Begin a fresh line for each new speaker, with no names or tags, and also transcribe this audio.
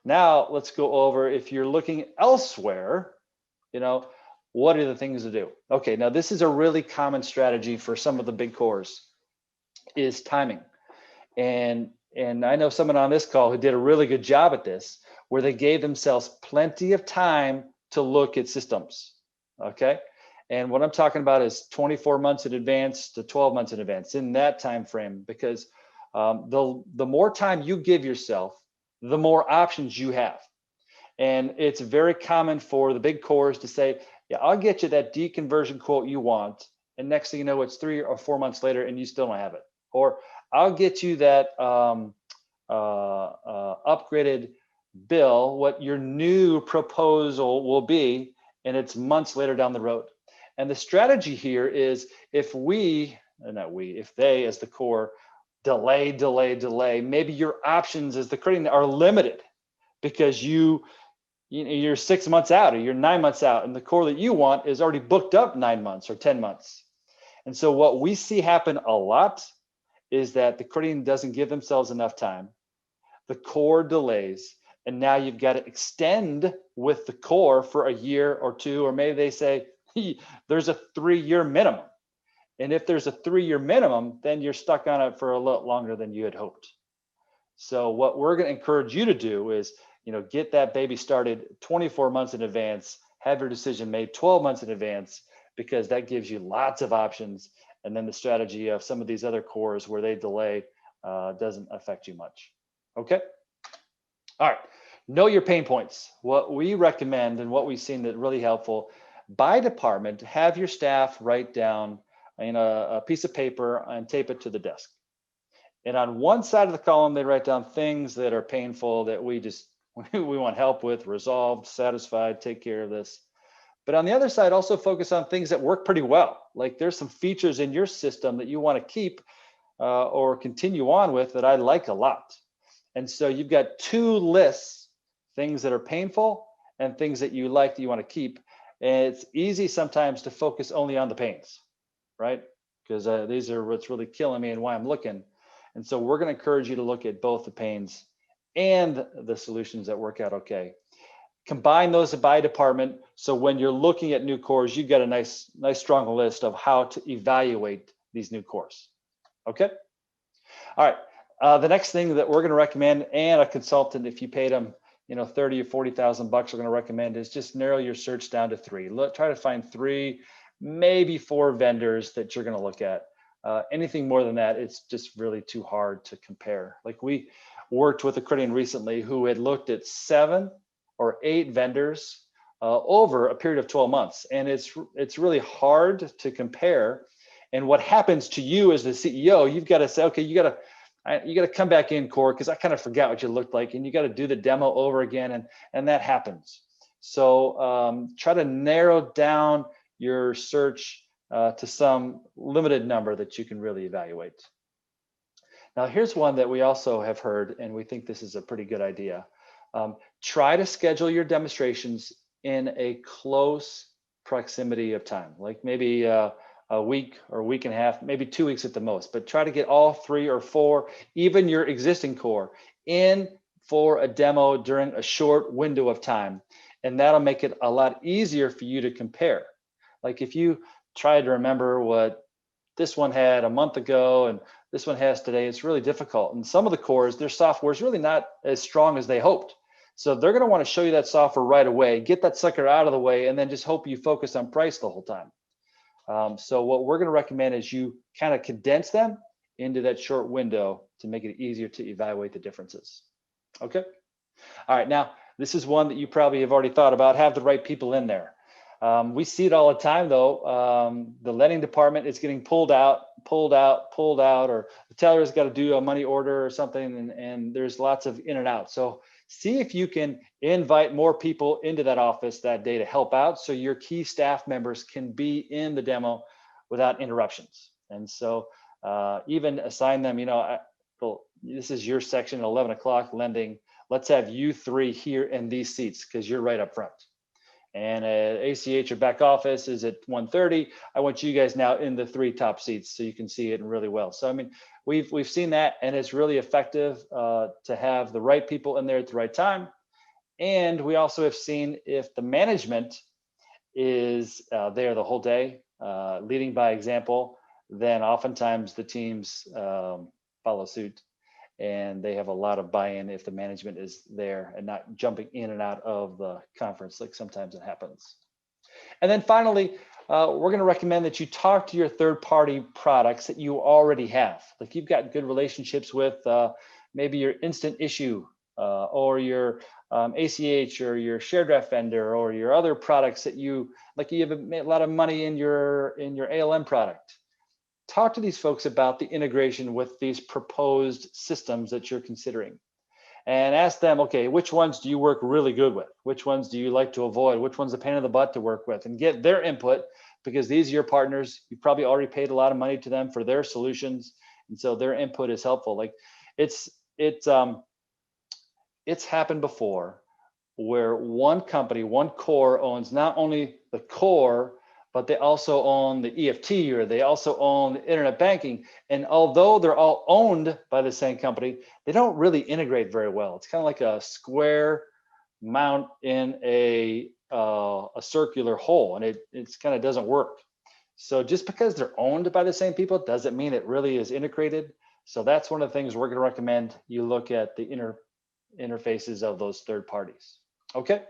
Now let's go over, if you're looking elsewhere, you know, what are the things to do? Okay, now this is a really common strategy for some of the big cores, is timing. And I know someone on this call who did a really good job at this, where they gave themselves plenty of time to look at systems. Okay. And what I'm talking about is 24 months in advance to 12 months in advance, in that time frame, because the more time you give yourself, the more options you have. And it's very common for the big cores to say, yeah, I'll get you that deconversion quote you want. And next thing you know, it's 3 or 4 months later and you still don't have it. Or I'll get you that upgraded bill, what your new proposal will be, and it's months later down the road. And the strategy here is, if if they as the core delay, maybe your options as the credit are limited because you're 6 months out or you're 9 months out, and the core that you want is already booked up 9 months or 10 months. And so what we see happen a lot is that the credit union doesn't give themselves enough time. The core delays, and now you've got to extend with the core for a year or two, or maybe they say there's a 3-year minimum. And if there's a 3-year minimum, then you're stuck on it for a lot longer than you had hoped. So what we're going to encourage you to do is, get that baby started 24 months in advance, have your decision made 12 months in advance, because that gives you lots of options. And then the strategy of some of these other cores where they delay doesn't affect you much. Okay. All right. Know your pain points. What we recommend and what we've seen that really helpful, by department, have your staff write down in a piece of paper and tape it to the desk. And on one side of the column, they write down things that are painful that we want help with, resolved, satisfied, take care of this. But on the other side, also focus on things that work pretty well. Like there's some features in your system that you want to keep or continue on with that I like a lot. And so you've got 2 lists, things that are painful and things that you like that you want to keep. And it's easy sometimes to focus only on the pains, right? Because these are what's really killing me and why I'm looking. And so we're going to encourage you to look at both the pains and the solutions that work out okay. Combine those by department, so when you're looking at new cores, you've got a nice strong list of how to evaluate these new cores. Okay. All right. The next thing that we're going to recommend, and a consultant, if you paid them, 30 or 40,000 bucks, are going to recommend, is just narrow your search down to 3. Try to find 3, maybe 4 vendors that you're going to look at. Anything more than that, it's just really too hard to compare. Like we worked with a credit union recently who had looked at 7 or 8 vendors over a period of 12 months. And it's really hard to compare. And what happens to you as the CEO, you've got to say, okay, you got to come back in, core, because I kind of forgot what you looked like, and you got to do the demo over again, and that happens. So try to narrow down your search to some limited number that you can really evaluate. Now, here's one that we also have heard, and we think this is a pretty good idea. Try to schedule your demonstrations in a close proximity of time, like maybe a week or a week and a half, maybe 2 weeks at the most, but try to get all 3 or 4, even your existing core, in for a demo during a short window of time. And that'll make it a lot easier for you to compare. Like if you try to remember what this one had a month ago and this one has today, it's really difficult. And some of the cores, their software is really not as strong as they hoped. So they're going to want to show you that software right away, get that sucker out of the way, and then just hope you focus on price the whole time. So what we're going to recommend is you kind of condense them into that short window to make it easier to evaluate the differences. Okay. All right. Now, this is one that you probably have already thought about. Have the right people in there. We see it all the time, though. The lending department is getting pulled out, or the teller has got to do a money order or something, and there's lots of in and out. So see if you can invite more people into that office that day to help out, so your key staff members can be in the demo without interruptions. And so even assign them, this is your section at 11 o'clock lending. Let's have you 3 here in these seats because you're right up front. And ACH or back office is at 1:30. I want you guys now in the 3 top seats so you can see it really well. So I mean, we've seen that, and it's really effective to have the right people in there at the right time. And we also have seen if the management is there the whole day, leading by example, then oftentimes the teams follow suit, and they have a lot of buy-in if the management is there and not jumping in and out of the conference like sometimes it happens. And then finally, we're going to recommend that you talk to your third-party products that you already have. Like you've got good relationships with maybe your instant issue or your ACH or your ShareDraft vendor or your other products that you like. You have a lot of money in your ALM product. Talk to these folks about the integration with these proposed systems that you're considering, and ask them, okay, which ones do you work really good with? Which ones do you like to avoid? Which one's a pain in the butt to work with? And get their input, because these are your partners. You probably already paid a lot of money to them for their solutions, and so their input is helpful. Like it's happened before where one company, one core owns not only the core, but they also own the EFT, or they also own the internet banking. And although they're all owned by the same company, they don't really integrate very well. It's kind of like a square mount in a circular hole, and it's kind of doesn't work. So just because they're owned by the same people doesn't mean it really is integrated. So that's one of the things we're going to recommend you look at the interfaces of those third parties. Okay.